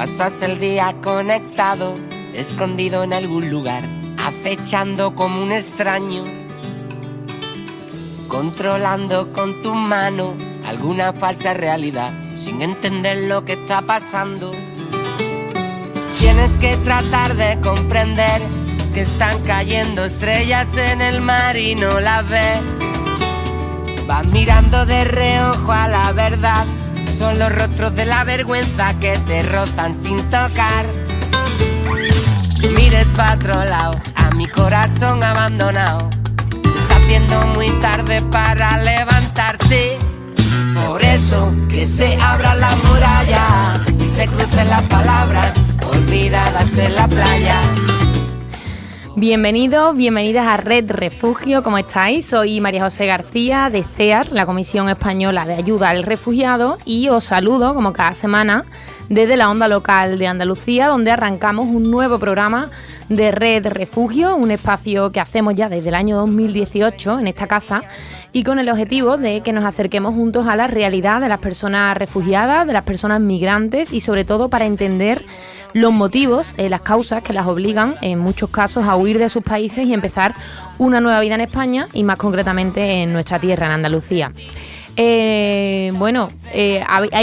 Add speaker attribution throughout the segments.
Speaker 1: Pasas el día conectado, escondido en algún lugar, acechando como un extraño, controlando con tu mano alguna falsa realidad, sin entender lo que está pasando. Tienes que tratar de comprender que están cayendo estrellas en el mar y no las ves. Vas mirando de reojo a la verdad, son los rostros de la vergüenza que te rozan sin tocar. Mires pa' otro lado, a mi corazón abandonado. Se está haciendo muy tarde para levantarte. Por eso que se abra la muralla y se crucen las palabras olvidadas en la playa.
Speaker 2: Bienvenidos, bienvenidas a Red Refugio, ¿cómo estáis? Soy María José García de CEAR, la Comisión Española de Ayuda al Refugiado, y os saludo como cada semana desde la onda local de Andalucía, donde arrancamos un nuevo programa de Red Refugio, un espacio que hacemos ya desde el año 2018 en esta casa y con el objetivo de que nos acerquemos juntos a la realidad de las personas refugiadas, de las personas migrantes y sobre todo para entender los motivos, las causas que las obligan en muchos casos a huir de sus países y empezar una nueva vida en España y más concretamente en nuestra tierra, en Andalucía. Hay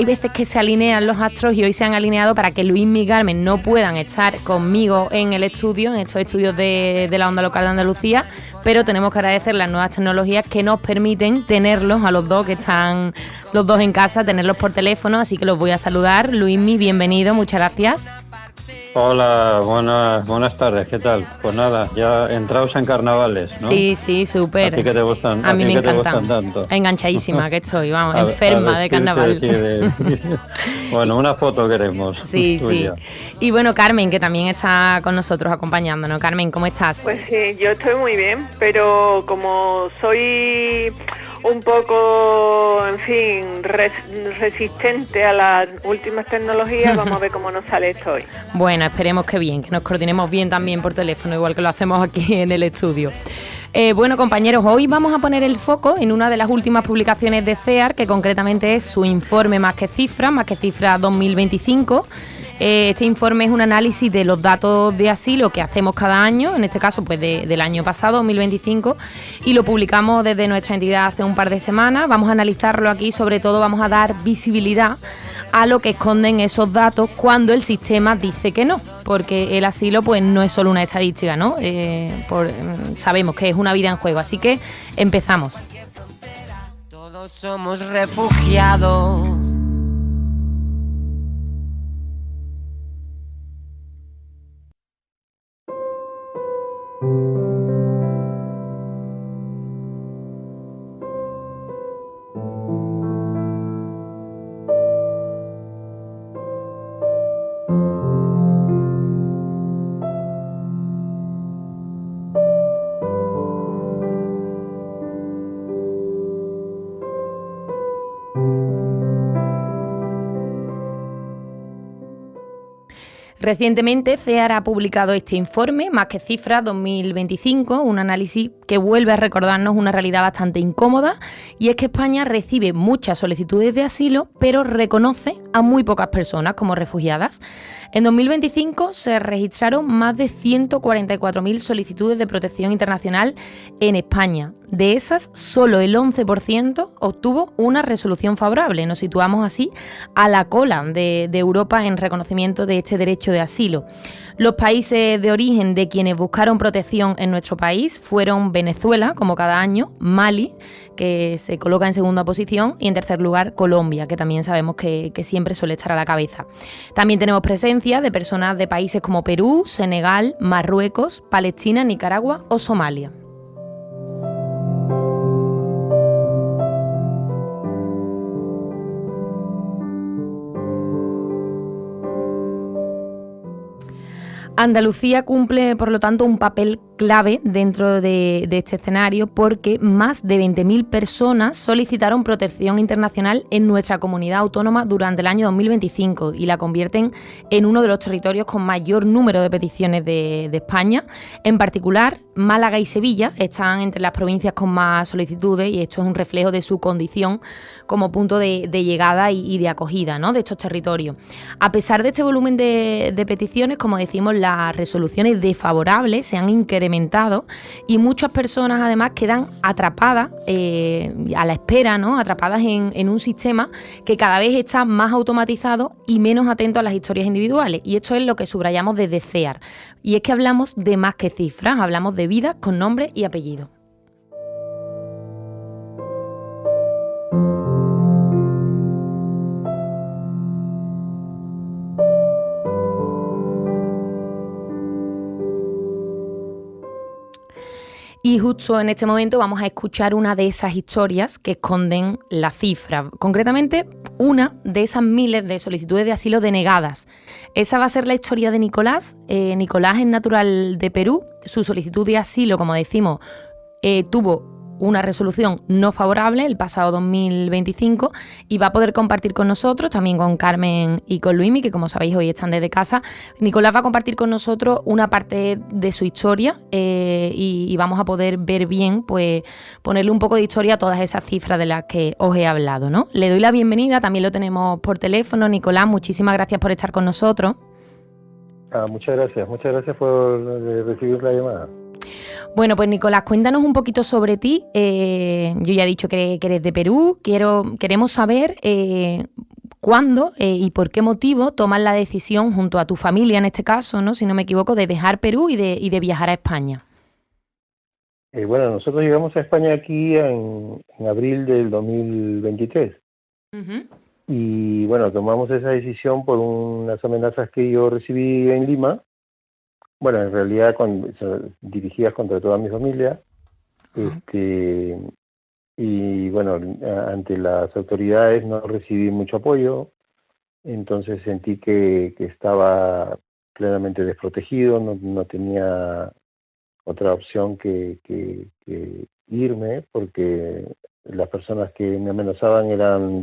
Speaker 2: veces que se alinean los astros y hoy se han alineado para que Luismi y Carmen no puedan estar conmigo en el estudio, en estos estudios de la onda local de Andalucía, pero tenemos que agradecer las nuevas tecnologías que nos permiten tenerlos a los dos, que están los dos en casa, tenerlos por teléfono, así que los voy a saludar. Luismi, bienvenido, muchas gracias.
Speaker 3: Hola, buenas tardes, ¿qué tal? Pues nada, ya entrados en carnavales, ¿no?
Speaker 2: Sí, súper.
Speaker 3: ¿A ti que te gustan?
Speaker 2: A mí me
Speaker 3: encantan.
Speaker 2: encantan.
Speaker 3: Tanto?
Speaker 2: Enganchadísima que estoy, vamos, enferma de carnaval.
Speaker 3: Bueno, una foto queremos.
Speaker 2: Sí. Y bueno, Carmen, que también está con nosotros acompañándonos. Carmen, ¿cómo estás?
Speaker 4: Pues sí, yo estoy muy bien, pero como soy un poco, en fin, resistente a las últimas tecnologías, vamos a ver cómo nos sale esto hoy.
Speaker 2: Bueno, esperemos que bien, que nos coordinemos bien también por teléfono, igual que lo hacemos aquí en el estudio. Bueno, compañeros, hoy vamos a poner el foco en una de las últimas publicaciones de CEAR, que concretamente es su informe Más que Cifras 2025. Este informe es un análisis de los datos de asilo que hacemos cada año, en este caso pues del año pasado, 2025, y lo publicamos desde nuestra entidad hace un par de semanas. Vamos a analizarlo aquí, sobre todo vamos a dar visibilidad a lo que esconden esos datos cuando el sistema dice que no, porque el asilo pues no es solo una estadística, ¿no? Sabemos que es una vida en juego, así que empezamos.
Speaker 1: Todos somos refugiados.
Speaker 2: Recientemente, CEAR ha publicado este informe, Más que Cifras 2025, un análisis que vuelve a recordarnos una realidad bastante incómoda, y es que España recibe muchas solicitudes de asilo, pero reconoce a muy pocas personas como refugiadas. En 2025 se registraron más de 144.000 solicitudes de protección internacional en España. De esas, solo el 11% obtuvo una resolución favorable. Nos situamos así a la cola de Europa en reconocimiento de este derecho de asilo. Los países de origen de quienes buscaron protección en nuestro país fueron Venezuela, como cada año, Mali, que se coloca en segunda posición, y en tercer lugar Colombia, que también sabemos que siempre suele estar a la cabeza. También tenemos presencia de personas de países como Perú, Senegal, Marruecos, Palestina, Nicaragua o Somalia. Andalucía cumple, por lo tanto, un papel clave dentro de este escenario porque más de 20.000 personas solicitaron protección internacional en nuestra comunidad autónoma durante el año 2025 y la convierten en uno de los territorios con mayor número de peticiones de España. En particular, Málaga y Sevilla están entre las provincias con más solicitudes y esto es un reflejo de su condición como punto de llegada y de acogida, ¿no?, de estos territorios. A pesar de este volumen de peticiones, como decimos, las resoluciones desfavorables se han incrementado y muchas personas además quedan atrapadas a la espera, ¿no?, atrapadas en un sistema que cada vez está más automatizado y menos atento a las historias individuales. Y esto es lo que subrayamos desde CEAR. Y es que hablamos de más que cifras, hablamos de vidas con nombre y apellido. Y justo en este momento vamos a escuchar una de esas historias que esconden la cifra, concretamente una de esas miles de solicitudes de asilo denegadas. Esa va a ser la historia de Nicolás. Nicolás es natural de Perú. Su solicitud de asilo, como decimos, tuvo una resolución no favorable el pasado 2025 y va a poder compartir con nosotros, también con Carmen y con Luismi, que como sabéis hoy están desde casa. Nicolás va a compartir con nosotros una parte de su historia y vamos a poder ver bien, pues ponerle un poco de historia a todas esas cifras de las que os he hablado, ¿no? Le doy la bienvenida, también lo tenemos por teléfono. Nicolás, muchísimas gracias por estar con nosotros.
Speaker 3: Muchas gracias por recibir la llamada.
Speaker 2: Bueno, pues Nicolás, cuéntanos un poquito sobre ti. Yo ya he dicho que eres de Perú. Queremos saber cuándo y por qué motivo tomas la decisión, junto a tu familia en este caso, ¿no?, si no me equivoco, de dejar Perú y de viajar a España.
Speaker 3: Bueno, nosotros llegamos a España aquí en abril del 2023.
Speaker 2: Uh-huh.
Speaker 3: Y bueno, tomamos esa decisión por unas amenazas que yo recibí en Lima. Bueno, en realidad dirigidas contra toda mi familia, y bueno, ante las autoridades no recibí mucho apoyo, entonces sentí que estaba plenamente desprotegido, no tenía otra opción que irme, porque las personas que me amenazaban eran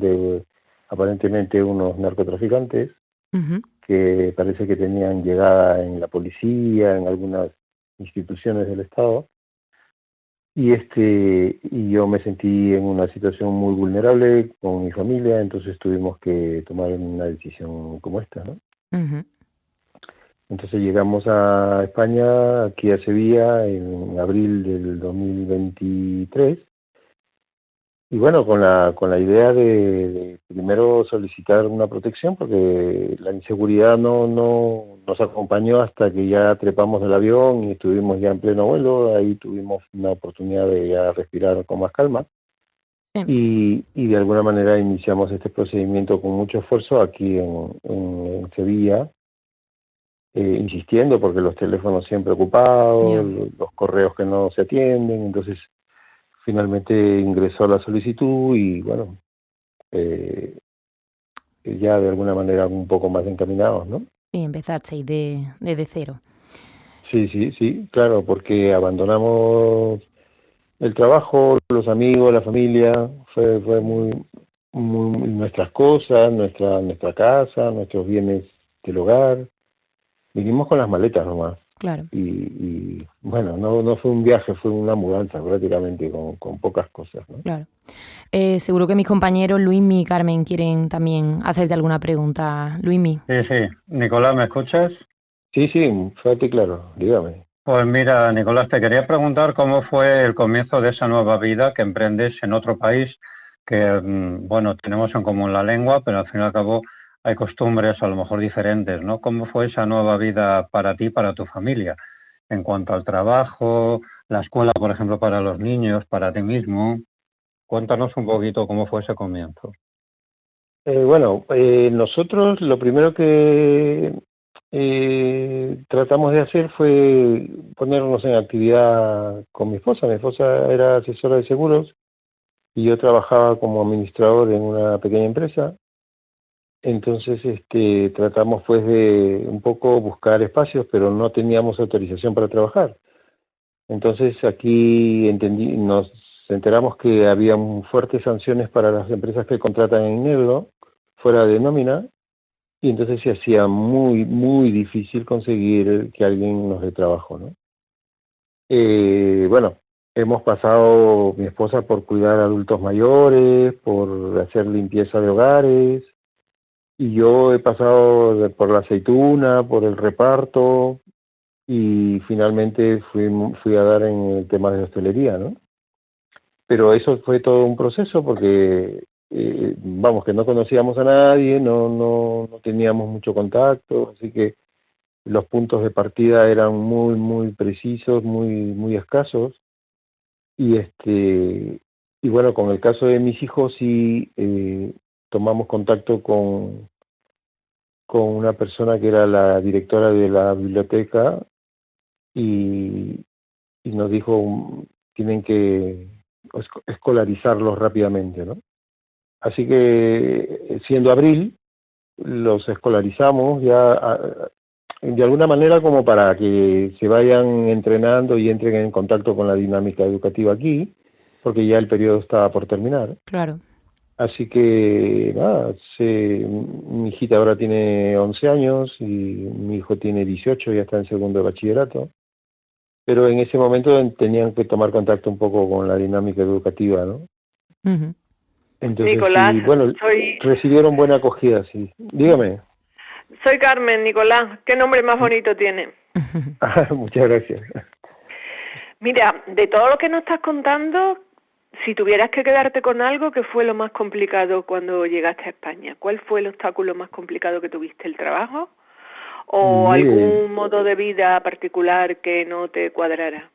Speaker 3: aparentemente unos narcotraficantes.
Speaker 2: Uh-huh.
Speaker 3: Que parece que tenían llegada en la policía, en algunas instituciones del Estado, y yo me sentí en una situación muy vulnerable con mi familia, entonces tuvimos que tomar una decisión como esta, ¿no?
Speaker 2: Uh-huh.
Speaker 3: Entonces llegamos a España, aquí a Sevilla, en abril del 2023, y bueno, con la idea de primero solicitar una protección, porque la inseguridad no nos acompañó hasta que ya trepamos del avión y estuvimos ya en pleno vuelo. Ahí tuvimos una oportunidad de ya respirar con más calma. Sí. Y de alguna manera iniciamos este procedimiento con mucho esfuerzo aquí en Sevilla, insistiendo porque los teléfonos siempre ocupados, los correos que no se atienden, entonces finalmente ingresó la solicitud y bueno, ya de alguna manera un poco más encaminados, ¿no?
Speaker 2: Y empezasteis desde cero.
Speaker 3: Sí, claro, porque abandonamos el trabajo, los amigos, la familia, fue muy nuestras cosas, nuestra casa, nuestros bienes del hogar. Vinimos con las maletas nomás.
Speaker 2: Claro.
Speaker 3: Y bueno, no fue un viaje, fue una mudanza prácticamente con pocas cosas, ¿no?
Speaker 2: Claro. Seguro que mis compañeros Luismi y Carmen quieren también hacerte alguna pregunta. Luismi.
Speaker 3: Sí. Nicolás, ¿me escuchas? Sí, fuerte y claro, dígame. Pues mira, Nicolás, te quería preguntar cómo fue el comienzo de esa nueva vida que emprendes en otro país, que, bueno, tenemos en común la lengua, pero al fin y al cabo hay costumbres a lo mejor diferentes, ¿no? ¿Cómo fue esa nueva vida para ti, para tu familia? En cuanto al trabajo, la escuela, por ejemplo, para los niños, para ti mismo. Cuéntanos un poquito cómo fue ese comienzo. Nosotros lo primero que tratamos de hacer fue ponernos en actividad con mi esposa. Mi esposa era asesora de seguros y yo trabajaba como administrador en una pequeña empresa. Entonces tratamos pues de un poco buscar espacios, pero no teníamos autorización para trabajar. Entonces aquí nos enteramos que había fuertes sanciones para las empresas que contratan en negro, fuera de nómina, y entonces se hacía muy, muy difícil conseguir que alguien nos dé trabajo, ¿no? Bueno, hemos pasado, mi esposa, por cuidar a adultos mayores, por hacer limpieza de hogares, y yo he pasado por la aceituna, por el reparto, y finalmente fui a dar en el tema de hostelería, ¿no? Pero eso fue todo un proceso porque, vamos, que no conocíamos a nadie, no teníamos mucho contacto, así que los puntos de partida eran muy, muy precisos, muy, muy escasos. Y y bueno, con el caso de mis hijos sí tomamos contacto con una persona que era la directora de la biblioteca y, y nos dijo tienen que escolarizarlos rápidamente, ¿no? Así que siendo abril, los escolarizamos ya de alguna manera como para que se vayan entrenando y entren en contacto con la dinámica educativa aquí, porque ya el periodo estaba por terminar.
Speaker 2: Claro.
Speaker 3: Así que nada, mi hijita ahora tiene 11 años y mi hijo tiene 18, ya está en segundo de bachillerato. Pero en ese momento tenían que tomar contacto un poco con la dinámica educativa, ¿no?
Speaker 2: Uh-huh.
Speaker 4: Entonces, Nicolás,
Speaker 3: sí, bueno, recibieron buena acogida, sí. Dígame.
Speaker 4: Soy Carmen, Nicolás. ¿Qué nombre más bonito tiene?
Speaker 3: Muchas gracias.
Speaker 4: Mira, de todo lo que nos estás contando, si tuvieras que quedarte con algo, ¿qué fue lo más complicado cuando llegaste a España? ¿Cuál fue el obstáculo más complicado que tuviste? ¿El trabajo? ¿O algún modo de vida particular que no te cuadrara?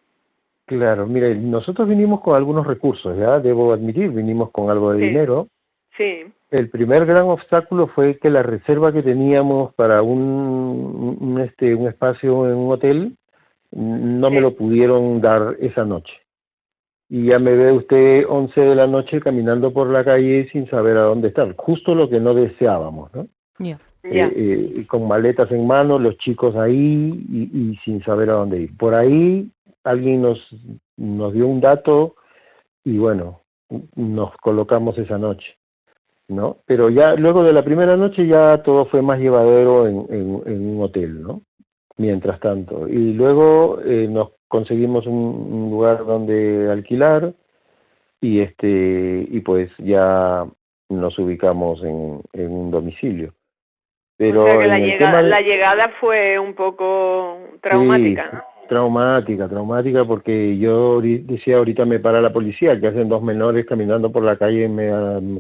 Speaker 3: Claro, mire, nosotros vinimos con algunos recursos, ya debo admitir, vinimos con algo de dinero.
Speaker 4: Sí.
Speaker 3: El primer gran obstáculo fue que la reserva que teníamos para un espacio en un hotel no me lo pudieron dar esa noche. Y ya me ve usted 11 de la noche caminando por la calle sin saber a dónde estar, justo lo que no deseábamos, ¿no?
Speaker 2: Yeah.
Speaker 3: Con maletas en mano, los chicos ahí y sin saber a dónde ir. Por ahí alguien nos dio un dato y bueno, nos colocamos esa noche, ¿no? Pero ya luego de la primera noche ya todo fue más llevadero en un hotel, ¿no? Mientras tanto. Y luego nos conseguimos un lugar donde alquilar y pues ya nos ubicamos en un domicilio. Pero
Speaker 4: o sea que la llegada fue un poco traumática,
Speaker 3: sí,
Speaker 4: ¿no?
Speaker 3: Traumática porque yo decía ahorita me para la policía, que hacen dos menores caminando por la calle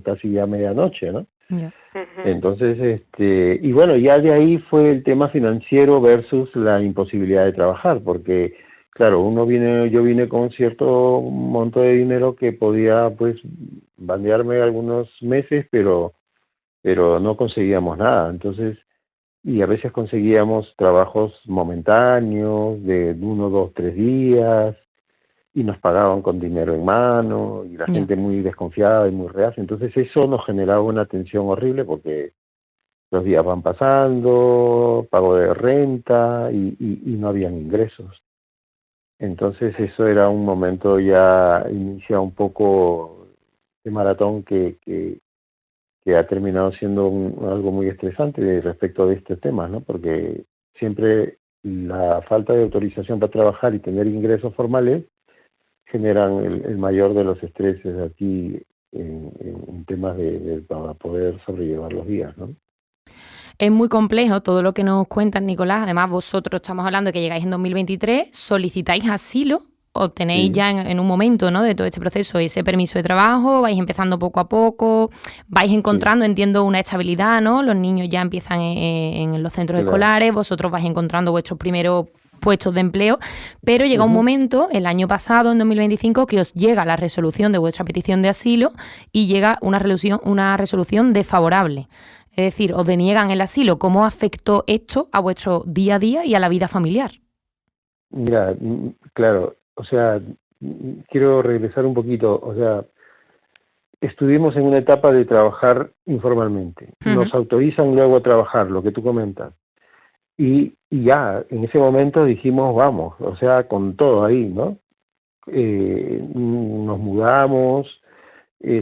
Speaker 3: casi ya medianoche, ¿no?
Speaker 2: Yeah.
Speaker 4: Uh-huh.
Speaker 3: Entonces, y bueno, ya de ahí fue el tema financiero versus la imposibilidad de trabajar, porque claro, yo vine con cierto monto de dinero que podía pues bandearme algunos meses, pero no conseguíamos nada. Entonces, y a veces conseguíamos trabajos momentáneos de 1, 2, 3 días y nos pagaban con dinero en mano y la gente muy desconfiada y muy reacia. Entonces eso nos generaba una tensión horrible porque los días van pasando, pago de renta y no habían ingresos. Entonces eso era un momento ya inicia un poco de maratón que ha terminado siendo algo muy estresante respecto de este tema, ¿no? Porque siempre la falta de autorización para trabajar y tener ingresos formales generan el mayor de los estreses aquí en temas para poder sobrellevar los días, ¿no?
Speaker 2: Es muy complejo todo lo que nos cuentas, Nicolás. Además, vosotros estamos hablando de que llegáis en 2023, solicitáis asilo, obtenéis ya en un momento, ¿no?, de todo este proceso ese permiso de trabajo, vais empezando poco a poco, vais encontrando, entiendo, una estabilidad, ¿no? Los niños ya empiezan en los centros escolares, vosotros vais encontrando vuestros primeros puestos de empleo, pero llega un momento, el año pasado, en 2025, que os llega la resolución de vuestra petición de asilo y llega una resolución desfavorable. Es decir, os deniegan el asilo. ¿Cómo afectó esto a vuestro día a día y a la vida familiar?
Speaker 3: Mira, claro, o sea, quiero regresar un poquito, o sea, estuvimos en una etapa de trabajar informalmente. Nos autorizan luego a trabajar, lo que tú comentas. y ya, en ese momento dijimos, vamos, o sea, con todo ahí, ¿no? Nos mudamos,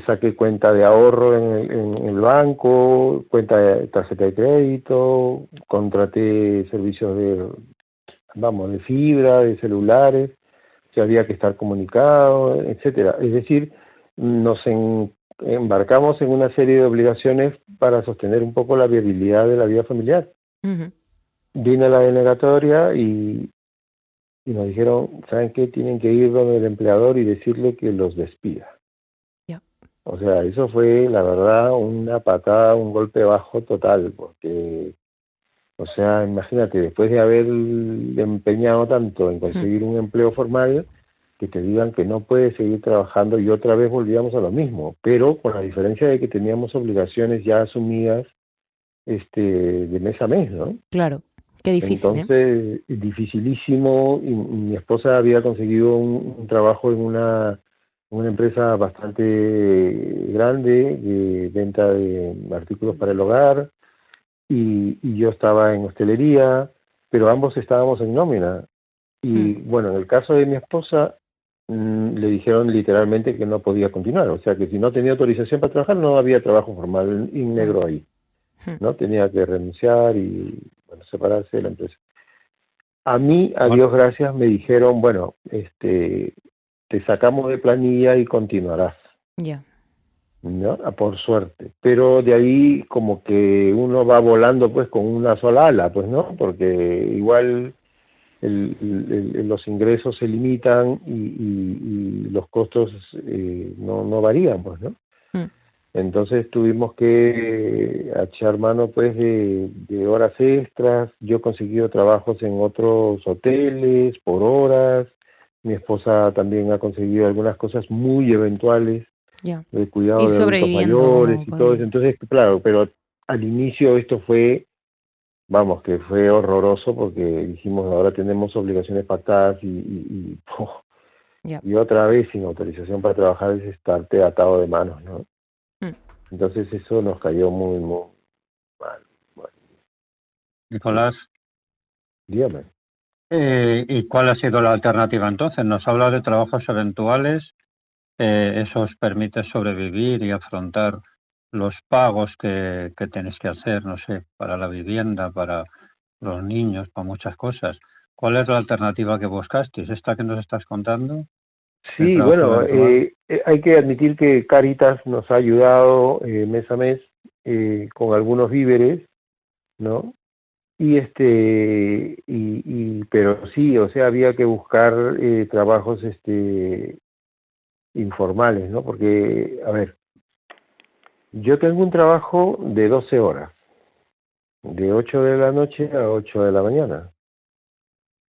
Speaker 3: saqué cuenta de ahorro en el banco, cuenta de tarjeta de crédito, contraté servicios de fibra, de celulares, que había que estar comunicado, etcétera. Es decir, nos embarcamos en una serie de obligaciones para sostener un poco la viabilidad de la vida familiar.
Speaker 2: Ujú.
Speaker 3: Vino la denegatoria y nos dijeron, ¿saben qué? Tienen que ir donde el empleador y decirle que los despida.
Speaker 2: Ya.
Speaker 3: O sea, eso fue, la verdad, una patada, un golpe bajo total, porque, o sea, imagínate, después de haber empeñado tanto en conseguir un empleo formal, que te digan que no puedes seguir trabajando y otra vez volvíamos a lo mismo, pero con la diferencia de que teníamos obligaciones ya asumidas de mes a mes, ¿no?
Speaker 2: Claro, qué difícil, ¿eh?
Speaker 3: Entonces, dificilísimo, y mi esposa había conseguido un trabajo en una empresa bastante grande de venta de artículos para el hogar, y yo estaba en hostelería, pero ambos estábamos en nómina. Y bueno, en el caso de mi esposa, le dijeron literalmente que no podía continuar, o sea que si no tenía autorización para trabajar no había trabajo formal y negro ahí, ¿no? Tenía que renunciar y, bueno, separarse de la empresa. A mí, a Dios gracias, me dijeron, bueno, te sacamos de planilla y continuarás,
Speaker 2: Ya.
Speaker 3: ¿no? Por suerte. Pero de ahí como que uno va volando pues con una sola ala, pues, ¿no? Porque igual los ingresos se limitan y los costos no varían, pues, ¿no? Entonces tuvimos que echar mano pues de horas extras. Yo he conseguido trabajos en otros hoteles por horas. Mi esposa también ha conseguido algunas cosas muy eventuales
Speaker 2: Ya.
Speaker 3: de cuidado
Speaker 2: Y
Speaker 3: de adultos
Speaker 2: sobreviviendo
Speaker 3: mayores
Speaker 2: como
Speaker 3: y todo eso.
Speaker 2: podéis.
Speaker 3: Entonces, claro, pero al inicio esto fue, vamos, que fue horroroso porque dijimos, ahora tenemos obligaciones pactadas
Speaker 2: Ya.
Speaker 3: y otra vez sin autorización para trabajar es estarte atado de manos, ¿no? Entonces eso nos cayó muy, muy mal. Bueno,
Speaker 5: Nicolás,
Speaker 3: dígame.
Speaker 5: ¿y cuál ha sido la alternativa entonces? Nos habla de trabajos eventuales, eso os permite sobrevivir y afrontar los pagos que tenéis que hacer, no sé, para la vivienda, para los niños, para muchas cosas. ¿Cuál es la alternativa que buscasteis? ¿Esta que nos estás contando? ¿El
Speaker 3: Sí,
Speaker 5: trabajo
Speaker 3: bueno,
Speaker 5: eventual?
Speaker 3: hay que admitir que Cáritas nos ha ayudado mes a mes con algunos víveres, ¿no? Pero sí, o sea, había que buscar trabajos informales, ¿no? Porque, a ver, yo tengo un trabajo de 12 horas, de 8 de la noche a 8 de la mañana.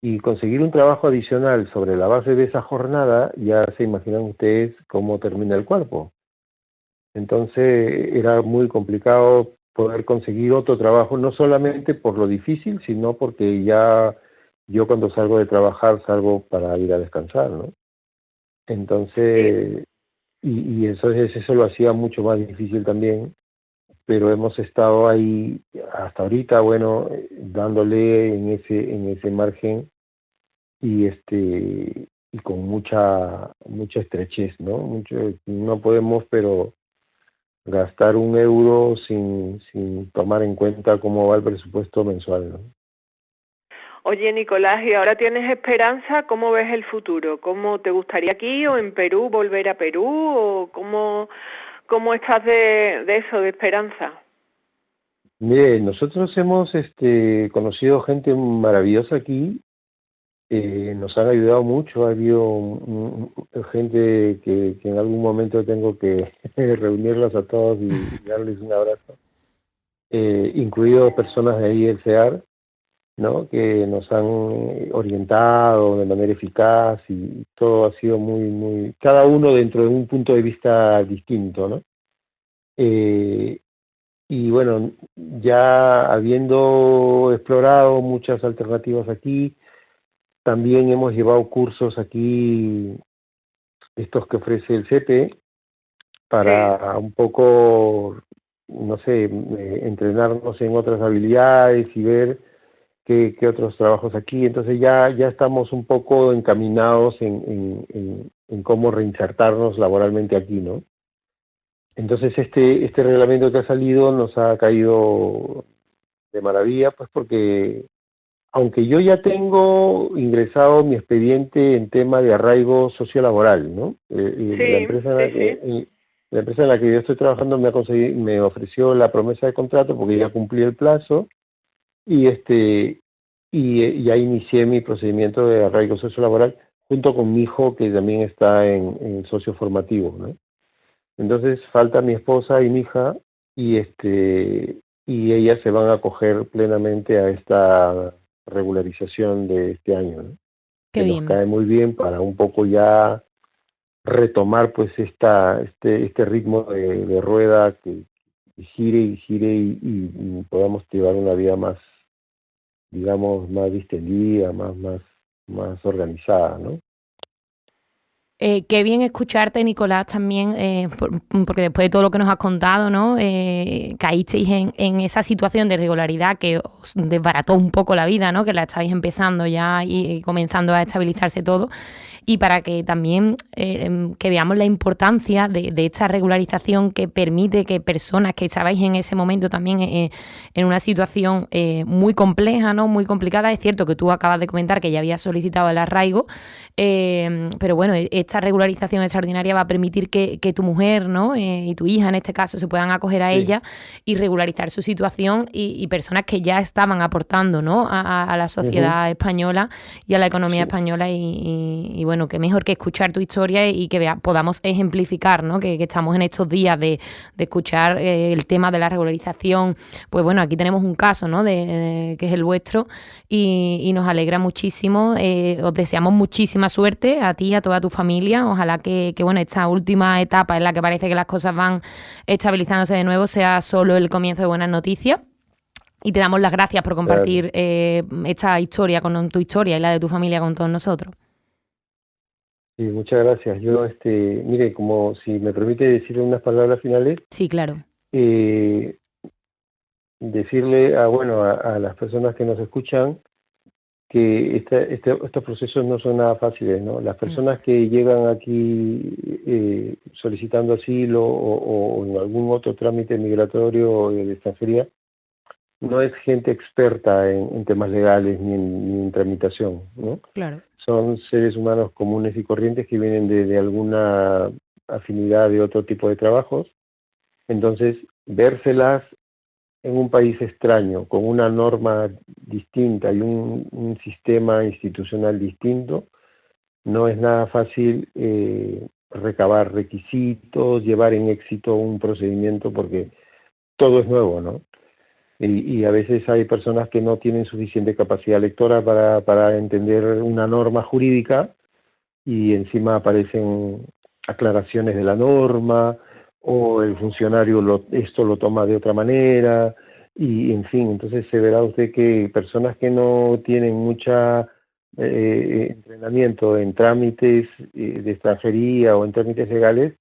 Speaker 3: Y conseguir un trabajo adicional sobre la base de esa jornada, ya se imaginan ustedes cómo termina el cuerpo. Entonces era muy complicado poder conseguir otro trabajo, no solamente por lo difícil, sino porque ya yo cuando salgo de trabajar salgo para ir a descansar, ¿no? Entonces, eso lo hacía mucho más difícil también, pero hemos estado ahí hasta ahorita, bueno, dándole en ese margen y con mucha estrechez, ¿no? No podemos, pero gastar un euro sin tomar en cuenta cómo va el presupuesto mensual, ¿no?
Speaker 4: Oye, Nicolás, ¿y ahora tienes esperanza? ¿Cómo ves el futuro? ¿Cómo te gustaría aquí o en Perú volver a Perú? ¿O cómo estás de eso, de esperanza?
Speaker 3: Mire, nosotros hemos conocido gente maravillosa aquí, nos han ayudado mucho, ha habido gente que en algún momento tengo que reunirlos a todos y darles un abrazo, incluido personas de ahí del CEAR, ¿no? Que nos han orientado de manera eficaz y todo ha sido cada uno dentro de un punto de vista distinto, ¿no? Y bueno, ya habiendo explorado muchas alternativas aquí, también hemos llevado cursos aquí, estos que ofrece el CEPE, para un poco, no sé, entrenarnos en otras habilidades y ver qué otros trabajos aquí. Entonces ya estamos un poco encaminados en cómo reinsertarnos laboralmente aquí, ¿no? Entonces este reglamento que ha salido nos ha caído de maravilla, pues porque aunque yo ya tengo ingresado mi expediente en tema de arraigo sociolaboral, ¿no? Y la
Speaker 4: Sí,
Speaker 3: empresa en
Speaker 4: sí,
Speaker 3: la
Speaker 4: sí.
Speaker 3: la empresa en la que yo estoy trabajando me ofreció la promesa de contrato porque ya cumplí el plazo y ya inicié mi procedimiento de arraigo sociolaboral junto con mi hijo que también está en socio formativo, ¿no? Entonces falta mi esposa y mi hija y y ellas se van a acoger plenamente a esta regularización de este año, ¿no?
Speaker 2: Qué
Speaker 3: Que nos
Speaker 2: bien.
Speaker 3: cae muy bien para un poco ya retomar pues este ritmo de rueda que gire y gire y podamos llevar una vida más, digamos, más distendida, más organizada, ¿no?
Speaker 2: Qué bien escucharte, Nicolás, también, porque después de todo lo que nos has contado, ¿no? Caísteis en esa situación de irregularidad que os desbarató un poco la vida, ¿no? Que la estáis empezando ya y comenzando a estabilizarse todo. Y para que también que veamos la importancia de esta regularización que permite que personas que estabais en ese momento también en una situación muy compleja, ¿no? Muy complicada. Es cierto que tú acabas de comentar que ya habías solicitado el arraigo, pero bueno, esta regularización extraordinaria va a permitir que tu mujer, ¿no? Y tu hija en este caso se puedan acoger a
Speaker 3: Sí.
Speaker 2: ella y regularizar su situación y personas que ya estaban aportando, ¿no? a la sociedad española y a la economía
Speaker 3: Sí.
Speaker 2: española y bueno, qué mejor que escuchar tu historia y que podamos ejemplificar, ¿no? Que estamos en estos días de escuchar el tema de la regularización. Pues bueno, aquí tenemos un caso, ¿no? Que es el vuestro y nos alegra muchísimo. Os deseamos muchísima suerte a ti y a toda tu familia. Ojalá que bueno, esta última etapa en la que parece que las cosas van estabilizándose de nuevo sea solo el comienzo de buenas noticias. Y te damos las gracias por
Speaker 3: Claro.
Speaker 2: compartir esta historia con tu historia y la de tu familia con todos nosotros.
Speaker 3: Sí, muchas gracias. Yo, mire, como si me permite decir unas palabras finales,
Speaker 2: Sí, claro.
Speaker 3: eh, decirle a las personas que nos escuchan que estos procesos no son nada fáciles, ¿no? Las personas que llegan aquí solicitando asilo o en algún otro trámite migratorio de extranjería, no es gente experta en temas legales ni en tramitación, ¿no?
Speaker 2: Claro.
Speaker 3: Son seres humanos comunes y corrientes que vienen de alguna afinidad de otro tipo de trabajos. Entonces, vérselas en un país extraño, con una norma distinta y un sistema institucional distinto, no es nada fácil recabar requisitos, llevar en éxito un procedimiento, porque todo es nuevo, ¿no? Y a veces hay personas que no tienen suficiente capacidad lectora para entender una norma jurídica y encima aparecen aclaraciones de la norma o el funcionario esto lo toma de otra manera y en fin, entonces se verá usted que personas que no tienen mucha entrenamiento en trámites de extranjería o en trámites legales,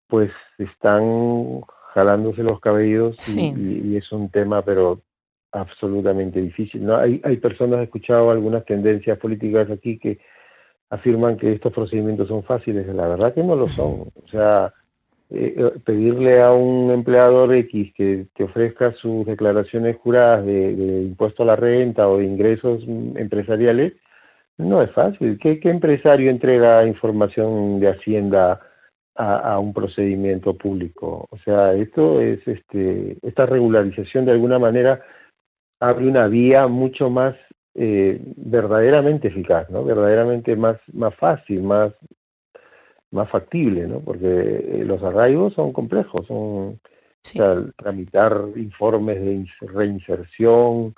Speaker 3: pues están jalándose los cabellos
Speaker 2: Sí.
Speaker 3: y es un tema pero absolutamente difícil, ¿no? Hay personas, he escuchado algunas tendencias políticas aquí que afirman que estos procedimientos son fáciles, la verdad que no lo son. O sea, pedirle a un empleador X que te ofrezca sus declaraciones juradas de impuesto a la renta o de ingresos empresariales, no es fácil. ¿Qué empresario entrega información de Hacienda a un procedimiento público? O sea, esto es, esta regularización de alguna manera abre una vía mucho más verdaderamente eficaz, ¿no? Verdaderamente más fácil, más factible, ¿no? Porque los arraigos son complejos, o
Speaker 2: Sí.
Speaker 3: sea, tramitar informes de reinserción,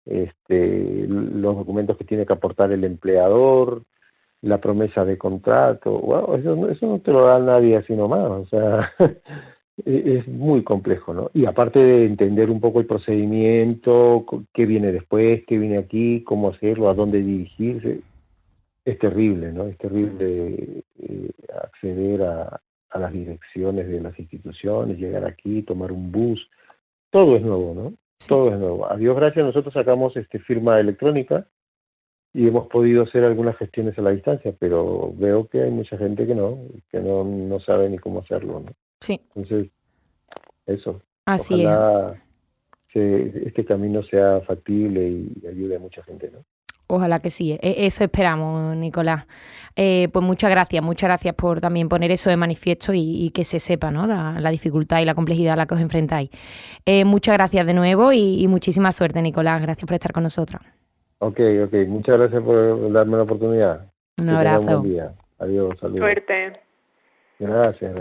Speaker 3: los documentos que tiene que aportar el empleador, la promesa de contrato, wow, eso no te lo da nadie así nomás, o sea, es muy complejo, ¿no? Y aparte de entender un poco el procedimiento, qué viene después, qué viene aquí, cómo hacerlo, a dónde dirigirse, es terrible, ¿no? Es terrible acceder a las direcciones de las instituciones, llegar aquí, tomar un bus, todo es nuevo, ¿no?
Speaker 2: Sí.
Speaker 3: Todo es nuevo. A Dios gracias, nosotros sacamos firma electrónica y hemos podido hacer algunas gestiones a la distancia, pero veo que hay mucha gente que no sabe ni cómo hacerlo, ¿no?
Speaker 2: Sí.
Speaker 3: Entonces, eso.
Speaker 2: Así es.
Speaker 3: Ojalá este camino sea factible y ayude a mucha gente, ¿no?
Speaker 2: Ojalá que sí, eso esperamos, Nicolás. Pues muchas gracias por también poner eso de manifiesto y que se sepa, ¿no? La dificultad y la complejidad a la que os enfrentáis. Muchas gracias de nuevo y muchísima suerte, Nicolás. Gracias por estar con nosotros.
Speaker 3: Ok. Muchas gracias por darme la oportunidad.
Speaker 2: Un abrazo.
Speaker 3: Que tengan un buen día. Adiós, saludos.
Speaker 4: Suerte.
Speaker 3: Gracias.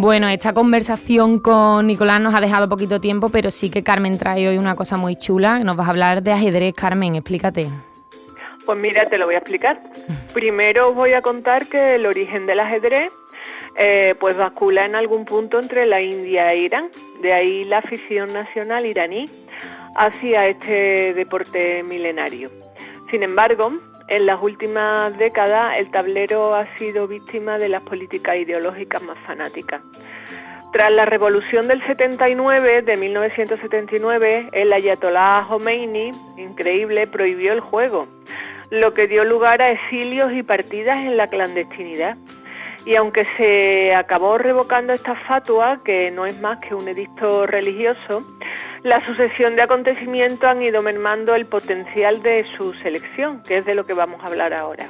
Speaker 2: Bueno, esta conversación con Nicolás nos ha dejado poquito tiempo, pero sí que Carmen trae hoy una cosa muy chula. Nos vas a hablar de ajedrez, Carmen, explícate.
Speaker 4: Pues mira, te lo voy a explicar. Primero os voy a contar que el origen del ajedrez pues bascula en algún punto entre la India e Irán. De ahí la afición nacional iraní hacia este deporte milenario. Sin embargo, en las últimas décadas el tablero ha sido víctima de las políticas ideológicas más fanáticas. Tras la revolución del 79, de 1979, el ayatolá Jomeini, increíble, prohibió el juego, lo que dio lugar a exilios y partidas en la clandestinidad. Y aunque se acabó revocando esta fatua, que no es más que un edicto religioso, la sucesión de acontecimientos han ido mermando el potencial de su selección, que es de lo que vamos a hablar ahora.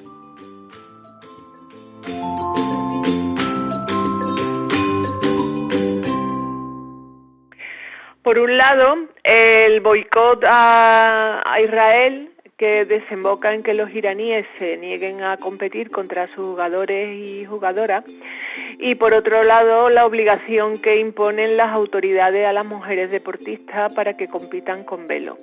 Speaker 4: Por un lado, el boicot a Israel, que desemboca en que los iraníes se nieguen a competir contra sus jugadores y jugadoras, y por otro lado la obligación que imponen las autoridades a las mujeres deportistas para que compitan con velo.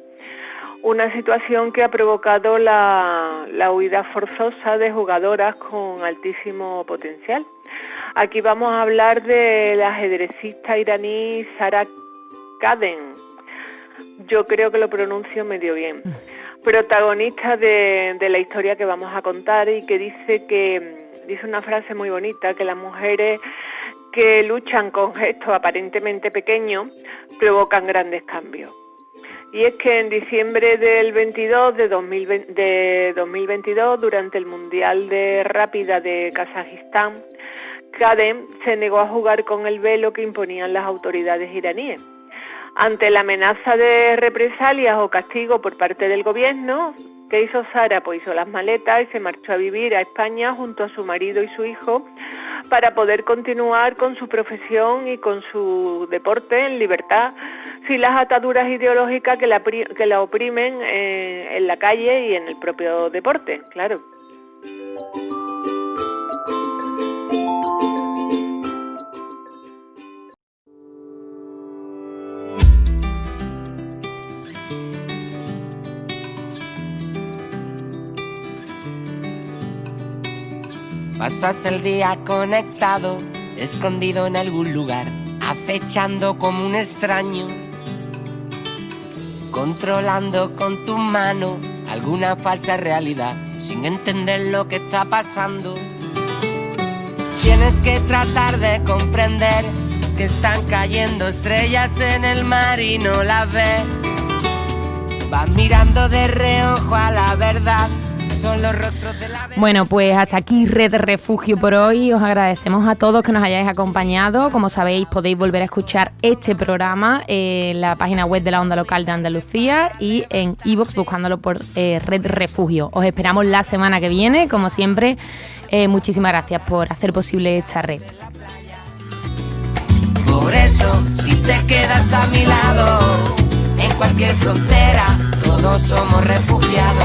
Speaker 4: Una situación que ha provocado la huida forzosa de jugadoras con altísimo potencial. Aquí vamos a hablar de la ajedrecista iraní Sara Kaden. Yo creo que lo pronuncio medio bien. Protagonista de la historia que vamos a contar y que dice una frase muy bonita, que las mujeres que luchan con gestos aparentemente pequeños provocan grandes cambios. Y es que en diciembre del 2022, durante el Mundial de Rápida de Kazajistán, Kaden se negó a jugar con el velo que imponían las autoridades iraníes. Ante la amenaza de represalias o castigo por parte del gobierno, ¿qué hizo Sara? Pues hizo las maletas y se marchó a vivir a España junto a su marido y su hijo para poder continuar con su profesión y con su deporte en libertad, sin las ataduras ideológicas que la oprimen en la calle y en el propio deporte, claro.
Speaker 1: Pasas el día conectado, escondido en algún lugar, acechando como un extraño, controlando con tu mano alguna falsa realidad, sin entender lo que está pasando. Tienes que tratar de comprender que están cayendo estrellas en el mar y no las ves. Vas mirando de reojo a la verdad. Son los rostros de la...
Speaker 2: Bueno, pues hasta aquí Red Refugio por hoy. Os agradecemos a todos que nos hayáis acompañado. Como sabéis, podéis volver a escuchar este programa en la página web de la Onda Local de Andalucía y en iVoox buscándolo por Red Refugio. Os esperamos la semana que viene, como siempre. Muchísimas gracias por hacer posible esta red.
Speaker 1: Por eso, si te quedas a mi lado, en cualquier frontera, todos somos refugiados.